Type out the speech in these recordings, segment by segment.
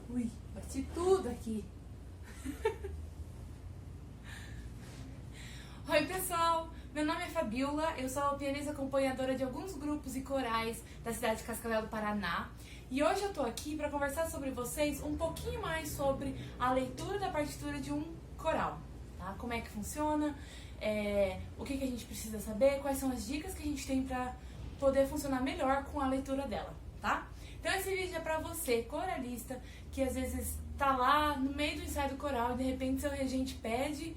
Ui, bati tudo aqui. Oi pessoal, meu nome é Fabiola, eu sou pianista acompanhadora de alguns grupos e corais da cidade de Cascavel do Paraná. E hoje eu tô aqui para conversar sobre vocês um pouquinho mais sobre a leitura da partitura de um coral, tá? Como é que funciona, o que a gente precisa saber, quais são as dicas que a gente tem para poder funcionar melhor com a leitura dela, tá? Então esse vídeo é pra você, coralista, que às vezes tá lá no meio do ensaio do coral e de repente seu regente pede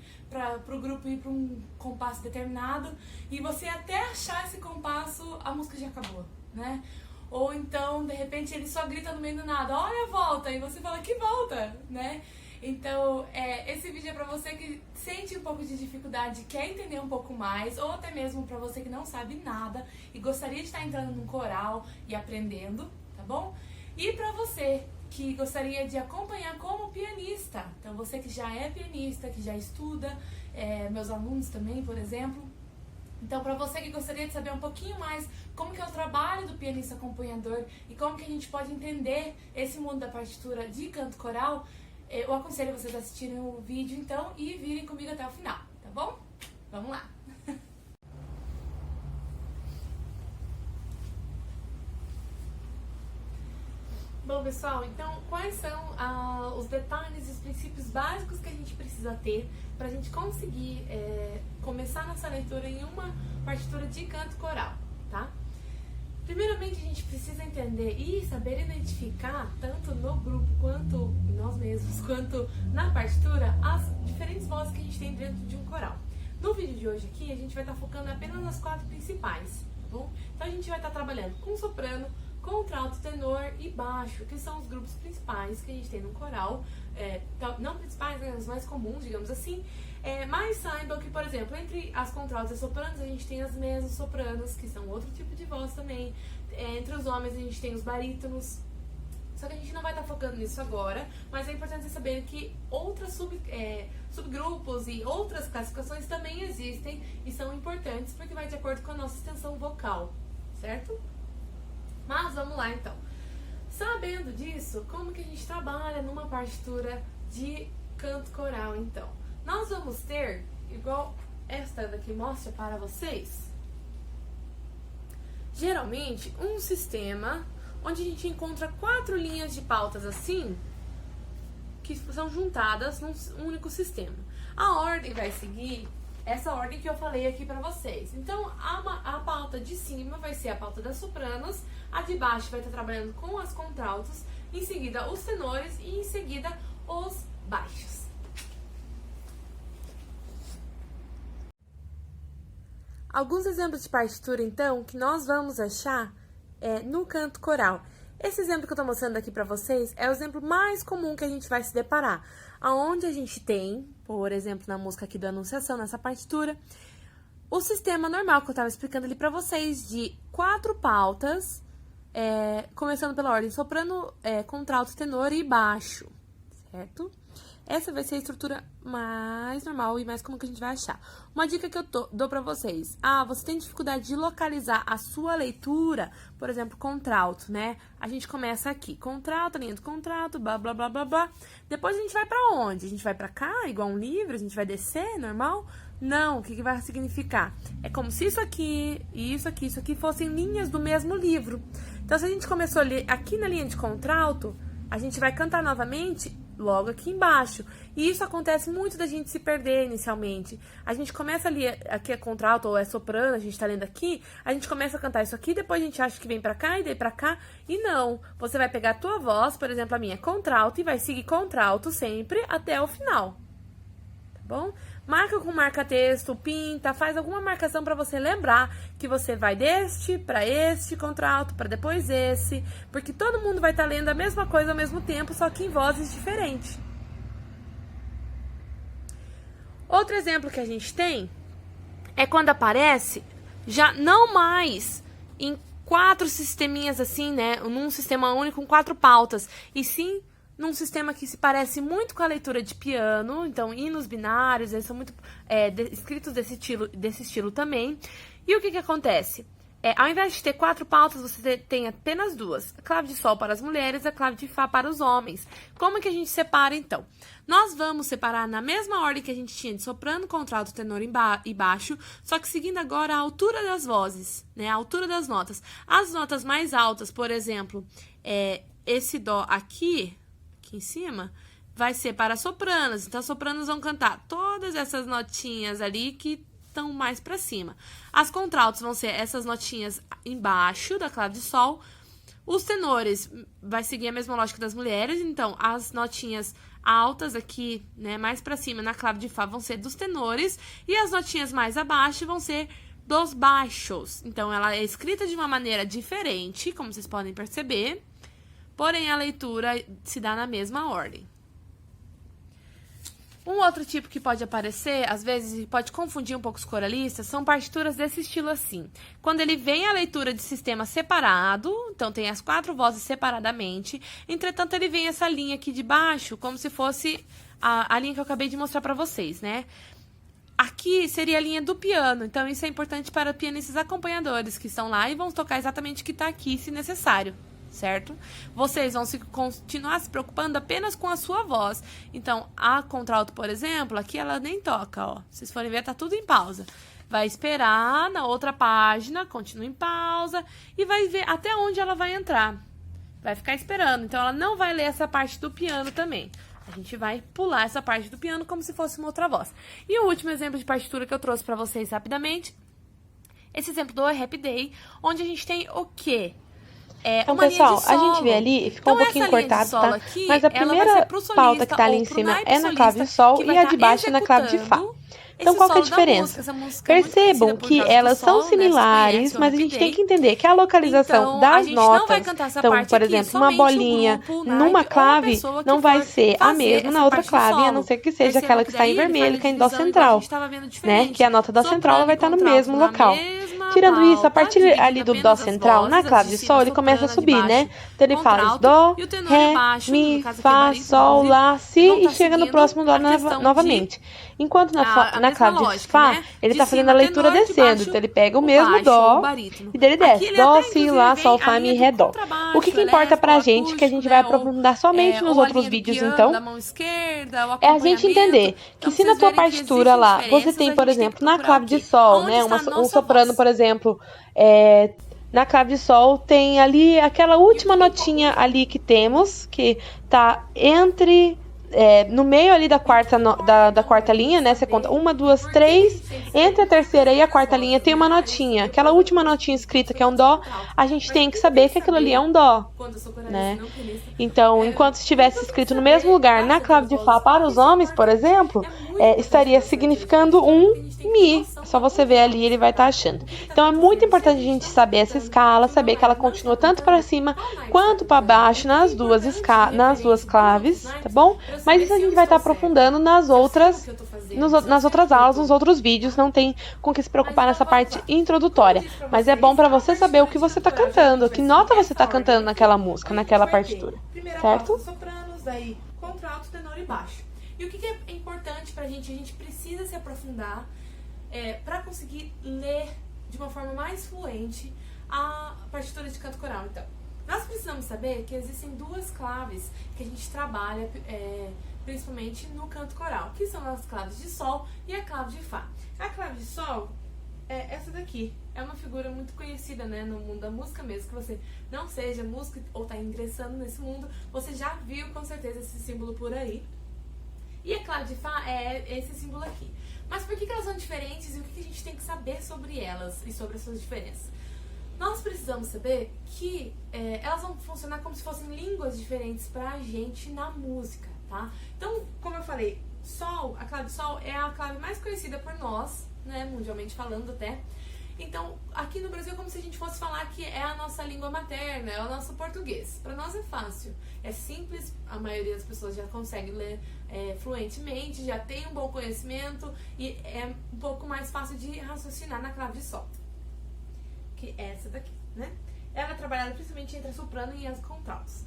pro grupo ir pra um compasso determinado e você até achar esse compasso, a música já acabou, né? Ou então, de repente, ele só grita no meio do nada, olha a volta, e você fala que volta, né? Então, esse vídeo é pra você que sente um pouco de dificuldade, quer entender um pouco mais, ou até mesmo pra você que não sabe nada e gostaria de estar entrando num coral e aprendendo, tá bom? E pra você que gostaria de acompanhar como pianista, então você que já é pianista, que já estuda, meus alunos também, por exemplo. Então, para você que gostaria de saber um pouquinho mais como que é o trabalho do pianista acompanhador e como que a gente pode entender esse mundo da partitura de canto coral, eu aconselho vocês a assistirem o vídeo, então, e virem comigo até o final, tá bom? Vamos lá! Bom, pessoal, então, quais são os detalhes e os princípios básicos que a gente precisa ter para a gente conseguir começar nossa leitura em uma partitura de canto coral, tá? Primeiramente, a gente precisa entender e saber identificar, tanto no grupo quanto em nós mesmos, quanto na partitura, as diferentes vozes que a gente tem dentro de um coral. No vídeo de hoje aqui, a gente vai estar focando apenas nas 4 principais, tá bom? Então, a gente vai estar trabalhando com soprano, contralto, tenor e baixo, que são os grupos principais que a gente tem no coral, não principais, né, os mais comuns, digamos assim, mas saibam que, por exemplo, entre as contraltos e as sopranos, a gente tem as mezzo-sopranos, que são outro tipo de voz também, entre os homens a gente tem os barítonos, só que a gente não vai estar focando nisso agora, mas é importante vocês saberem que outros subgrupos e outras classificações também existem e são importantes, porque vai de acordo com a nossa extensão vocal, certo? Mas vamos lá então. Sabendo disso, como que a gente trabalha numa partitura de canto coral então? Nós vamos ter, igual esta daqui mostra para vocês, geralmente um sistema onde a gente encontra 4 linhas de pautas assim, que são juntadas num único sistema. A ordem vai seguir essa ordem que eu falei aqui pra vocês. Então, a pauta de cima vai ser a pauta das sopranos, a de baixo vai estar trabalhando com as contraltos, em seguida os tenores e em seguida os baixos. Alguns exemplos de partitura, então, que nós vamos achar no canto coral. Esse exemplo que eu tô mostrando aqui pra vocês é o exemplo mais comum que a gente vai se deparar, aonde a gente tem, por exemplo, na música aqui do Anunciação, nessa partitura, o sistema normal que eu tava explicando ali pra vocês, de 4 pautas, começando pela ordem soprano, contralto, tenor e baixo, certo? Essa vai ser a estrutura mais normal e mais comum que a gente vai achar. Uma dica que eu dou pra vocês. Você tem dificuldade de localizar a sua leitura, por exemplo, contralto, né? A gente começa aqui, contralto, linha do contralto, blá, blá, blá, blá, blá. Depois a gente vai pra onde? A gente vai pra cá, igual um livro? A gente vai descer, normal? Não, o que vai significar? É como se isso aqui fossem linhas do mesmo livro. Então, se a gente começou ali, aqui na linha de contralto, a gente vai cantar novamente logo aqui embaixo. E isso acontece muito da gente se perder inicialmente. A gente começa ali, aqui é contralto ou é soprano, a gente tá lendo aqui, a gente começa a cantar isso aqui, depois a gente acha que vem pra cá e daí pra cá, e não. Você vai pegar a tua voz, por exemplo, a minha é contralto, e vai seguir contralto sempre até o final. Tá bom? Marca com marca-texto, pinta, faz alguma marcação para você lembrar que você vai deste para este contralto, para depois esse, porque todo mundo vai estar lendo a mesma coisa ao mesmo tempo, só que em vozes diferentes. Outro exemplo que a gente tem é quando aparece já não mais em 4 sisteminhas assim, né, num sistema único com 4 pautas, e sim num sistema que se parece muito com a leitura de piano, então hinos binários, eles são muito escritos desse estilo também. E o que acontece? Ao invés de ter 4 pautas, você tem apenas 2. A clave de sol para as mulheres e a clave de fá para os homens. Como que a gente separa, então? Nós vamos separar na mesma ordem que a gente tinha de soprano, contralto, tenor e baixo, só que seguindo agora a altura das vozes, né? A altura das notas. As notas mais altas, por exemplo, esse dó aqui em cima, vai ser para sopranos. Então, as sopranos vão cantar todas essas notinhas ali que estão mais para cima. As contraltos vão ser essas notinhas embaixo da clave de sol. Os tenores vai seguir a mesma lógica das mulheres, então as notinhas altas aqui, né, mais para cima na clave de fá vão ser dos tenores e as notinhas mais abaixo vão ser dos baixos. Então ela é escrita de uma maneira diferente, como vocês podem perceber, porém a leitura se dá na mesma ordem. Um outro tipo que pode aparecer, às vezes, e pode confundir um pouco os coralistas, são partituras desse estilo assim. Quando ele vem a leitura de sistema separado, então tem as 4 vozes separadamente, entretanto ele vem essa linha aqui de baixo, como se fosse a linha que eu acabei de mostrar para vocês, né? Aqui seria a linha do piano, então isso é importante para pianistas acompanhadores que estão lá e vão tocar exatamente o que está aqui, se necessário. Certo? Vocês vão continuar se preocupando apenas com a sua voz. Então, a contralto, por exemplo, aqui ela nem toca, ó. Se vocês forem ver, tá tudo em pausa. Vai esperar na outra página, continua em pausa e vai ver até onde ela vai entrar. Vai ficar esperando. Então, ela não vai ler essa parte do piano também. A gente vai pular essa parte do piano como se fosse uma outra voz. E o último exemplo de partitura que eu trouxe para vocês rapidamente, esse exemplo do Happy Day, onde a gente tem o quê? Então, pessoal, a gente vê ali e ficou um pouquinho cortado, tá? Aqui, mas a primeira pauta que tá ali em cima é na clave de sol e a de baixo é na clave de fá. Então, qual que é a diferença? Percebam que elas são similares, mas a gente tem que entender que a localização das notas, então, por exemplo, uma bolinha numa clave não vai ser a mesma na outra clave, a não ser que seja aquela que está em vermelho, que é em dó central, né? Que a nota dó central ela vai estar no mesmo local. Tirando isso, a partir ali do dó central, na clave de sol, ele começa a subir, né? Então, ele fala dó, ré, mi, fá, sol, lá, si e chega no próximo dó novamente. Enquanto na clave de fá, ele tá fazendo a leitura descendo. Então, ele pega o mesmo dó e dele desce. Dó, si, lá, sol, fá, mi, ré, dó. O que importa pra gente, que a gente vai aprofundar somente nos outros vídeos, então, é a gente entender que se na tua partitura lá, você tem, por exemplo, na clave de sol, né, um soprano, por exemplo, na clave de sol tem ali aquela última notinha ali que temos, que tá entre... no meio ali da quarta linha, né? Você conta 1, 2, 3. Entre a terceira e a quarta linha tem uma notinha. Aquela última notinha escrita que é um dó, a gente tem que saber que aquilo ali é um dó, né? Então, enquanto estivesse escrito no mesmo lugar na clave de fá para os homens, por exemplo, estaria significando um mi. Só você ver ali, ele vai estar achando. Então, é muito importante a gente saber essa escala, saber que ela continua tanto para cima quanto para baixo nas duas claves, tá bom? Mas isso a gente vai estar aprofundando nas outras aulas, nos outros vídeos, não tem com que se preocupar nessa parte introdutória. Mas é bom para você saber o que você está cantando, que nota você está cantando naquela música, naquela partitura, certo? Sopranos, aí contralto, tenor e baixo. E o que é importante pra gente? A gente precisa se aprofundar para conseguir ler de uma forma mais fluente a partitura de canto coral. Então, nós precisamos saber que existem 2 claves que a gente trabalha principalmente no canto coral, que são as claves de sol e a clave de fá. A clave de sol é essa daqui. É uma figura muito conhecida, né, no mundo da música mesmo, que você não seja músico ou está ingressando nesse mundo, você já viu com certeza esse símbolo por aí. E a clave de fá é esse símbolo aqui. Mas por que elas são diferentes e o que a gente tem que saber sobre elas e sobre as suas diferenças? Nós precisamos saber que elas vão funcionar como se fossem línguas diferentes pra gente na música, tá? Então, como eu falei, sol, a clave de sol é a clave mais conhecida por nós, né, mundialmente falando até. Então, aqui no Brasil é como se a gente fosse falar que é a nossa língua materna, é o nosso português. Para nós é fácil, é simples, a maioria das pessoas já consegue ler fluentemente, já tem um bom conhecimento e é um pouco mais fácil de raciocinar na clave de sol, que é essa daqui, né? Ela é trabalhada principalmente entre a soprano e as contraltos.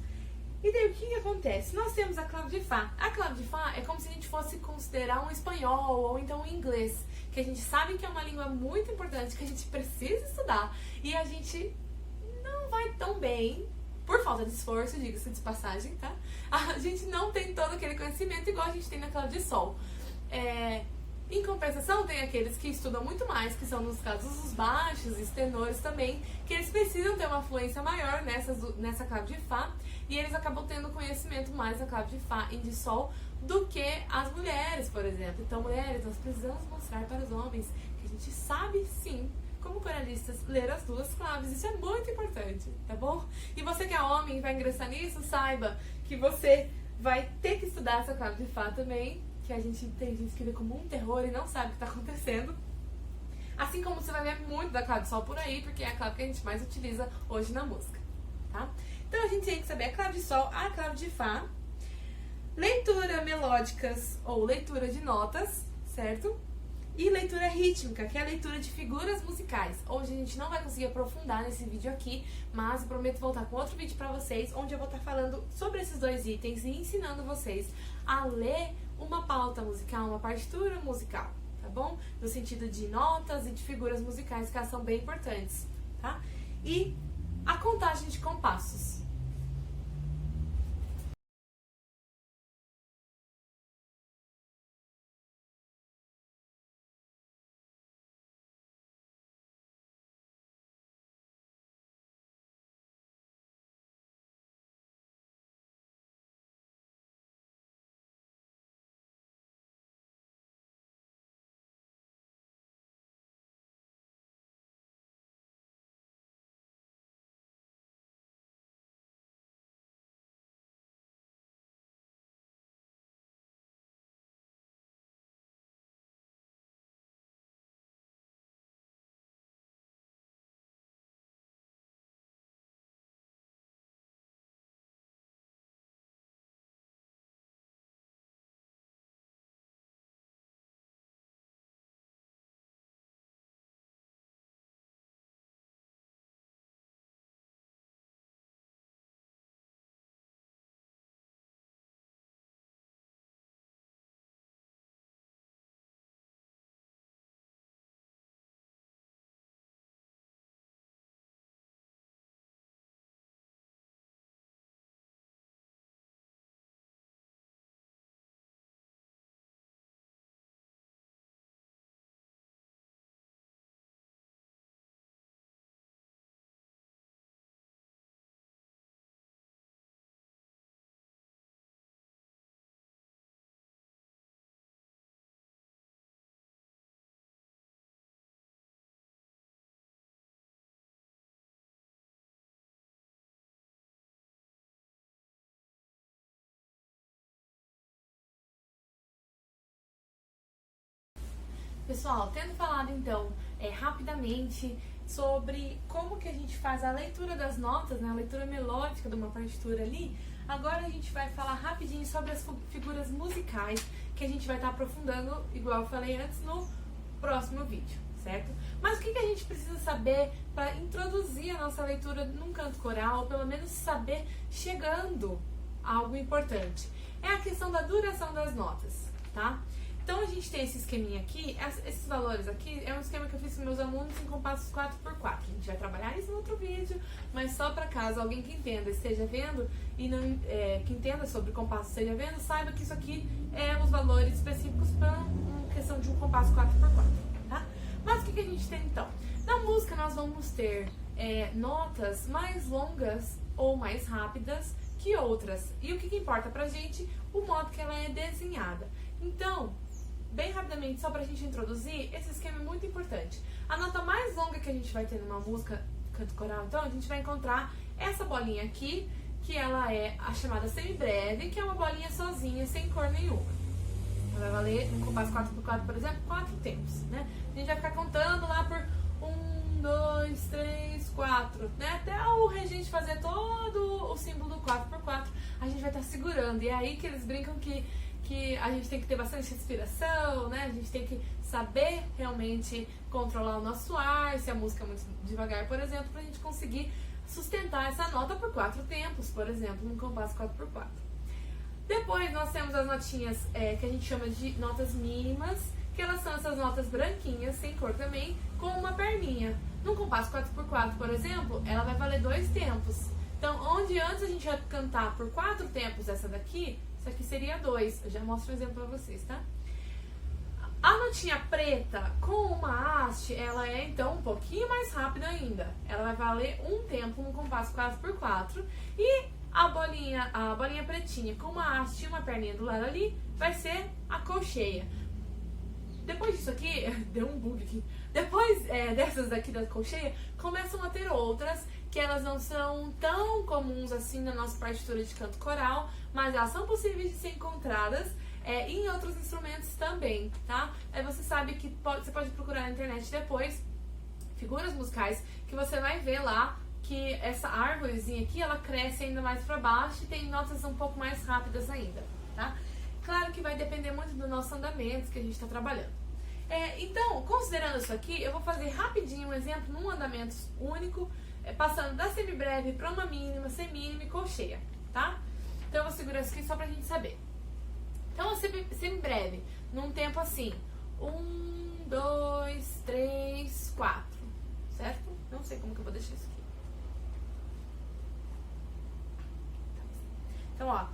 E daí o que acontece? Nós temos a clave de fá. A clave de fá é como se a gente fosse considerar um espanhol ou então um inglês, que a gente sabe que é uma língua muito importante, que a gente precisa estudar, e a gente não vai tão bem, por falta de esforço, diga-se de passagem, tá? A gente não tem todo aquele conhecimento igual a gente tem na clave de sol. Em compensação, tem aqueles que estudam muito mais, que são nos casos os baixos e os tenores também, que eles precisam ter uma fluência maior nessa clave de Fá, e eles acabam tendo conhecimento mais da clave de Fá e de Sol do que as mulheres, por exemplo. Então, mulheres, nós precisamos mostrar para os homens que a gente sabe sim, como coralistas, ler as duas claves. Isso é muito importante, tá bom? E você que é homem e vai ingressar nisso, saiba que você vai ter que estudar essa clave de Fá também, que a gente tem gente que vê como um terror e não sabe o que está acontecendo. Assim como você vai ver muito da clave de Sol por aí, porque é a clave que a gente mais utiliza hoje na música, tá? Então a gente tem que saber a clave de Sol, a clave de Fá, leitura melódicas ou leitura de notas, certo? E leitura rítmica, que é a leitura de figuras musicais. Hoje a gente não vai conseguir aprofundar nesse vídeo aqui, mas eu prometo voltar com outro vídeo pra vocês, onde eu vou estar falando sobre esses dois itens e ensinando vocês a ler uma pauta musical, uma partitura musical, tá bom? No sentido de notas e de figuras musicais, que elas são bem importantes, tá? E a contagem de compassos. Pessoal, tendo falado então rapidamente sobre como que a gente faz a leitura das notas, né, a leitura melódica de uma partitura ali, agora a gente vai falar rapidinho sobre as figuras musicais que a gente vai estar aprofundando, igual eu falei antes, no próximo vídeo, certo? Mas o que a gente precisa saber para introduzir a nossa leitura num canto coral, ou pelo menos saber chegando a algo importante? É a questão da duração das notas, tá? Então a gente tem esse esqueminha aqui, esses valores aqui, é um esquema que eu fiz com meus alunos em compassos 4x4. A gente vai trabalhar isso no outro vídeo, mas só para caso alguém que entenda esteja vendo e não, que entenda sobre compasso esteja vendo, saiba que isso aqui é os valores específicos para uma questão de um compasso 4x4, tá? Mas o que a gente tem então? Na música nós vamos ter notas mais longas ou mais rápidas que outras. E o que importa pra gente? O modo que ela é desenhada. Então, bem rapidamente, só pra gente introduzir, esse esquema é muito importante. A nota mais longa que a gente vai ter numa música canto coral, então, a gente vai encontrar essa bolinha aqui, que ela é a chamada semibreve, que é uma bolinha sozinha, sem cor nenhuma. Ela vai valer, no compasso 4x4, por exemplo, 4 tempos, né? A gente vai ficar contando lá por 1, 2, 3, 4, né? Até o regente fazer todo o símbolo do 4x4, a gente vai estar segurando. E é aí que eles brincam que a gente tem que ter bastante respiração, né? A gente tem que saber realmente controlar o nosso ar, se a música é muito devagar, por exemplo, pra gente conseguir sustentar essa nota por 4 tempos, por exemplo, num compasso 4x4. Depois nós temos as notinhas que a gente chama de notas mínimas, que elas são essas notas branquinhas, sem cor também, com uma perninha. No compasso 4x4, por exemplo, ela vai valer 2 tempos. Então, onde antes a gente ia cantar por 4 tempos essa daqui, isso aqui seria 2. Eu já mostro um exemplo pra vocês, tá? A notinha preta com uma haste, ela é então um pouquinho mais rápida ainda. Ela vai valer 1 tempo no compasso 4x4. E a bolinha pretinha com uma haste e uma perninha do lado ali, vai ser a colcheia. Depois disso aqui, deu um bug aqui. Depois dessas daqui da colcheia, começam a ter outras que elas não são tão comuns assim na nossa partitura de canto coral, mas elas são possíveis de ser encontradas em outros instrumentos também, tá? Aí você sabe que você pode procurar na internet depois figuras musicais que você vai ver lá que essa árvorezinha aqui, ela cresce ainda mais pra baixo e tem notas um pouco mais rápidas ainda, tá? Claro que vai depender muito do nosso andamento que a gente tá trabalhando. Então, considerando isso aqui, eu vou fazer rapidinho um exemplo num andamento único, passando da semibreve para uma mínima, semínima e colcheia, tá? Então eu vou segurar isso aqui só pra gente saber. Então, a semibreve, num tempo assim, 1, 2, 3, 4, certo? Não sei como que eu vou deixar isso aqui. Então, ó,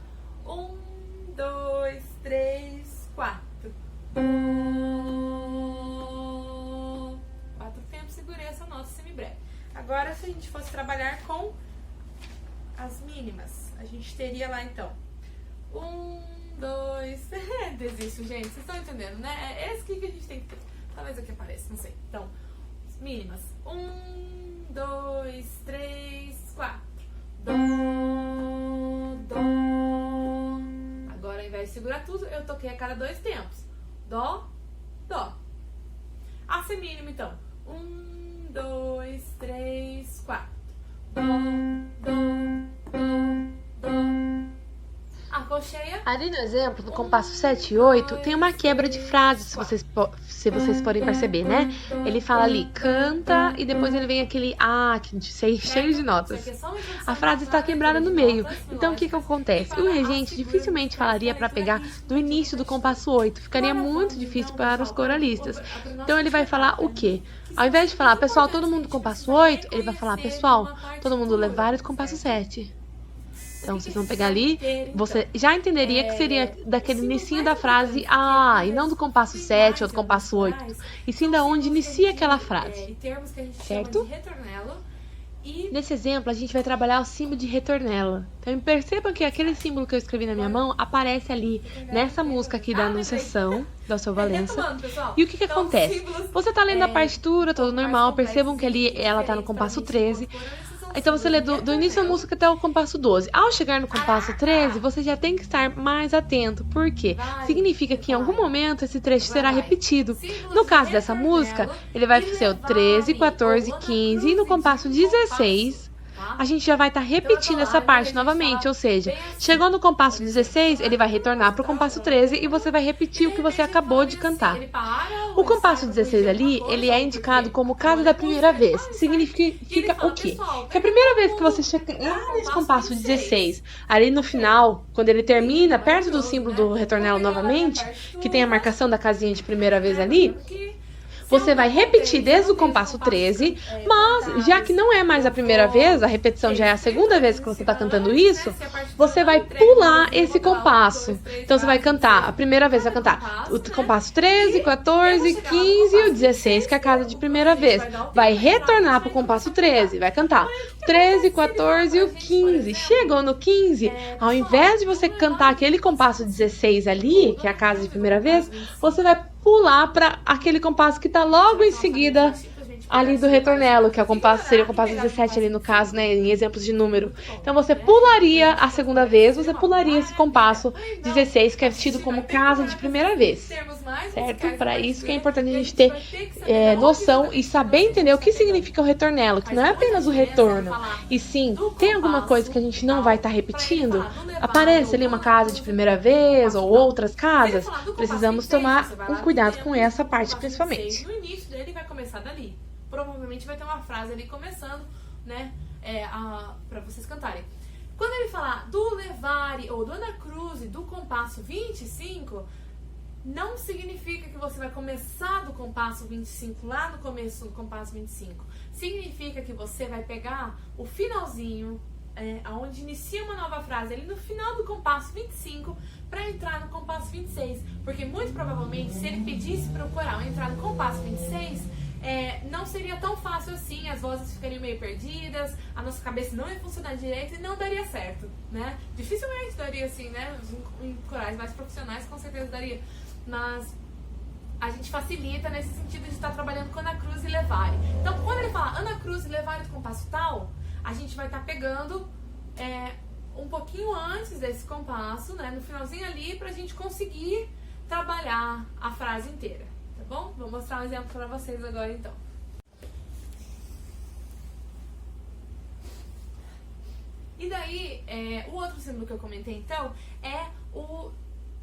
1, 2, 3, 4. 4 tempos, segurei essa nota semibreve. Agora, se a gente fosse trabalhar com as mínimas, a gente teria lá, então, 1, 2... Desisto, gente, vocês estão entendendo, né? É esse aqui que a gente tem que... Talvez aqui apareça, não sei. Então, mínimas. 1, 2, 3, 4. Dó, dó. Agora, ao invés de segurar tudo, eu toquei a cada 2 tempos. Dó, dó. A semínima, então. 1, 2, 3, 4. Dó, dó, dó, dó. A colcheia. Ali no exemplo, no compasso 7 e 8, tem uma quebra de frases, se vocês podem perceber, né? Ele fala ali, canta, e depois ele vem aquele cheio de notas. A frase está quebrada no meio. Então, o que acontece? O regente dificilmente falaria para pegar do início do compasso 8. Ficaria muito difícil para os coralistas. Então, ele vai falar o quê? Ao invés de falar, pessoal, todo mundo do compasso 8, ele vai falar, pessoal, todo mundo levar do compasso 7. Então, vocês vão pegar ali, você já entenderia que seria daquele inicinho da frase e não do compasso 7 ou do compasso 8, e sim da onde inicia aquela frase, certo? Nesse exemplo, a gente vai trabalhar o símbolo de retornela. Então, percebam que aquele símbolo que eu escrevi na minha mão aparece ali, nessa música aqui da Anunciação, da Alceu Valença. E o que acontece? Você tá lendo a partitura, tudo normal, percebam que ali ela tá no compasso 13, então você lê do início da música até o compasso 12. Ao chegar no compasso 13, você já tem que estar mais atento. Por quê? Significa que em algum momento esse trecho será repetido. No caso dessa música, ele vai ser o 13, 14, 15 e no compasso 16... a gente já vai estar repetindo essa parte novamente, ou seja, chegou no compasso 16, ele vai retornar para o compasso 13 e você vai repetir o que você acabou de cantar. O compasso 16 ali, ele é indicado como caso da primeira vez. Significa o quê? Que a primeira vez que você chega nesse compasso 16, ali no final, quando ele termina, perto do símbolo do retornelo novamente, que tem a marcação da casinha de primeira vez ali, você vai repetir desde o compasso 13, mas já que não é mais a primeira vez, a repetição já é a segunda vez que você está cantando isso, você vai pular esse compasso. Então você vai cantar, a primeira vez você vai cantar o compasso 13, 14, 15 e o 16, que é a casa de primeira vez. Vai retornar para o compasso 13, vai cantar 13, 14 e o 15. Chegou no 15, ao invés de você cantar aquele compasso 16 ali, que é a casa de primeira vez, você vai pular para aquele compasso que está logo em seguida ali do retornelo, que é o compasso, seria o compasso 17 ali no caso, né, em exemplos de número. Então você pularia a segunda vez, você pularia esse compasso 16, que é tido como casa de primeira vez, certo? Para isso que é importante a gente ter noção e saber entender o que significa o retornelo, que não é apenas o retorno, e sim, tem alguma coisa que a gente não vai estar repetindo? Aparece ali uma casa de primeira vez ou outras casas? Precisamos tomar um cuidado com essa parte principalmente. No início dele vai começar dali. Provavelmente vai ter uma frase ali começando, né, pra vocês cantarem. Quando ele falar do levare ou do anacruze do compasso 25, não significa que você vai começar do compasso 25 lá no começo do compasso 25. Significa que você vai pegar o finalzinho, onde inicia uma nova frase, ali no final do compasso 25, para entrar no compasso 26. Porque muito provavelmente, se ele pedisse para o coral entrar no compasso 26, não seria tão fácil assim, as vozes ficariam meio perdidas, a nossa cabeça não ia funcionar direito e não daria certo, né? Dificilmente daria assim, né? Em corais mais profissionais com certeza daria, mas a gente facilita nesse sentido de estar trabalhando com Ana Cruz e Levare. Então, quando ele fala Ana Cruz e Levare do compasso tal, a gente vai estar pegando um pouquinho antes desse compasso, né? No finalzinho ali, pra gente conseguir trabalhar a frase inteira. Tá bom? Vou mostrar um exemplo para vocês agora, então. E daí, o outro símbolo que eu comentei, então, é o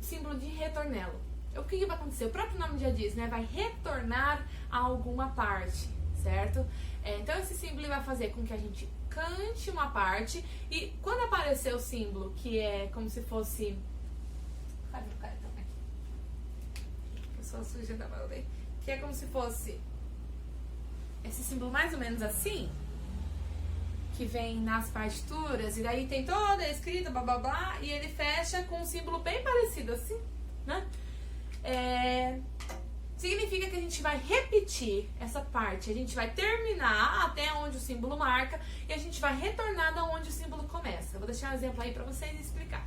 símbolo de retornelo. O que vai acontecer? O próprio nome já diz, né? Vai retornar a alguma parte, certo? Então, esse símbolo vai fazer com que a gente cante uma parte e quando aparecer o símbolo, que é como se fosse... Só suja da mão, que é como se fosse esse símbolo mais ou menos assim, que vem nas partituras, e daí tem toda a escrita, blá blá blá, e ele fecha com um símbolo bem parecido assim, né? Significa que a gente vai repetir essa parte, a gente vai terminar até onde o símbolo marca e a gente vai retornar da onde o símbolo começa. Eu vou deixar um exemplo aí pra vocês explicar.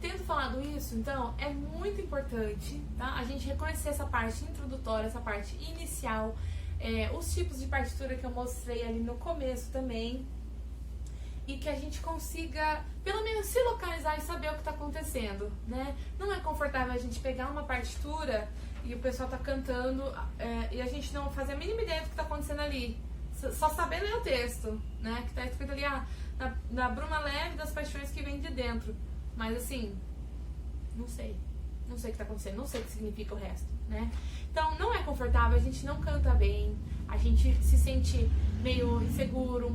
Tendo falado isso, então, é muito importante, tá? A gente reconhecer essa parte introdutória, essa parte inicial, os tipos de partitura que eu mostrei ali no começo também, e que a gente consiga, pelo menos, se localizar e saber o que está acontecendo, né? Não é confortável a gente pegar uma partitura e o pessoal tá cantando e a gente não fazer a mínima ideia do que está acontecendo ali. Só saber ler o texto, né? Que tá escrito ali, na bruma leve das paixões que vem de dentro. Mas assim, não sei. não sei o que tá acontecendo, não sei o que significa o resto, né? Então, não é confortável, a gente não canta bem, a gente se sente meio inseguro,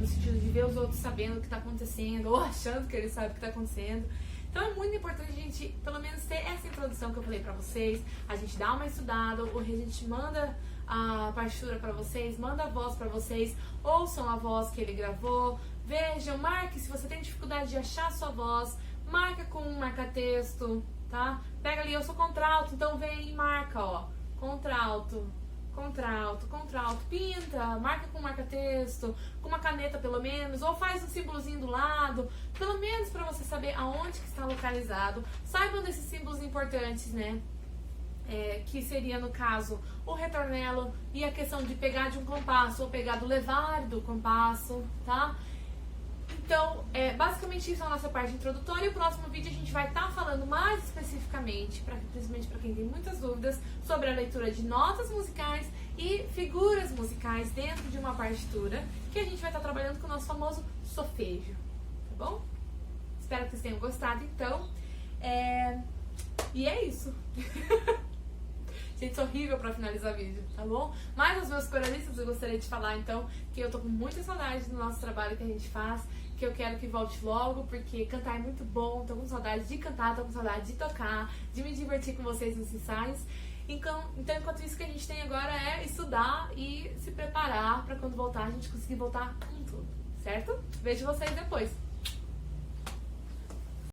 no sentido de ver os outros sabendo o que tá acontecendo, ou achando que eles sabem o que tá acontecendo. Então é muito importante a gente, pelo menos, ter essa introdução que eu falei pra vocês, a gente dá uma estudada, ou a gente manda a partitura pra vocês, manda a voz pra vocês, ouçam a voz que ele gravou, vejam, marque se você tem dificuldade de achar a sua voz, marca com um marca-texto, tá? Pega ali, eu sou contralto, então vem e marca, ó, contralto, contralto, contralto, pinta, marca com marca-texto, com uma caneta pelo menos, ou faz um símbolozinho do lado, pelo menos para você saber aonde que está localizado. Saibam desses símbolos importantes, né? Que seria, no caso, o retornelo e a questão de pegar de um compasso ou pegar do levar do compasso, tá? Então, basicamente isso é a nossa parte introdutória, e o próximo vídeo a gente vai estar falando mais especificamente, principalmente para quem tem muitas dúvidas, sobre a leitura de notas musicais e figuras musicais dentro de uma partitura, que a gente vai estar trabalhando com o nosso famoso solfejo, tá bom? Espero que vocês tenham gostado, então. E é isso. Gente, horrível pra finalizar o vídeo, tá bom? Mas aos meus coralistas eu gostaria de falar, então, que eu tô com muita saudade do nosso trabalho que a gente faz, que eu quero que volte logo, porque cantar é muito bom, tô com saudade de cantar, tô com saudade de tocar, de me divertir com vocês nos ensaios. Então, enquanto isso, que a gente tem agora é estudar e se preparar pra quando voltar, a gente conseguir voltar com tudo, certo? Vejo vocês depois.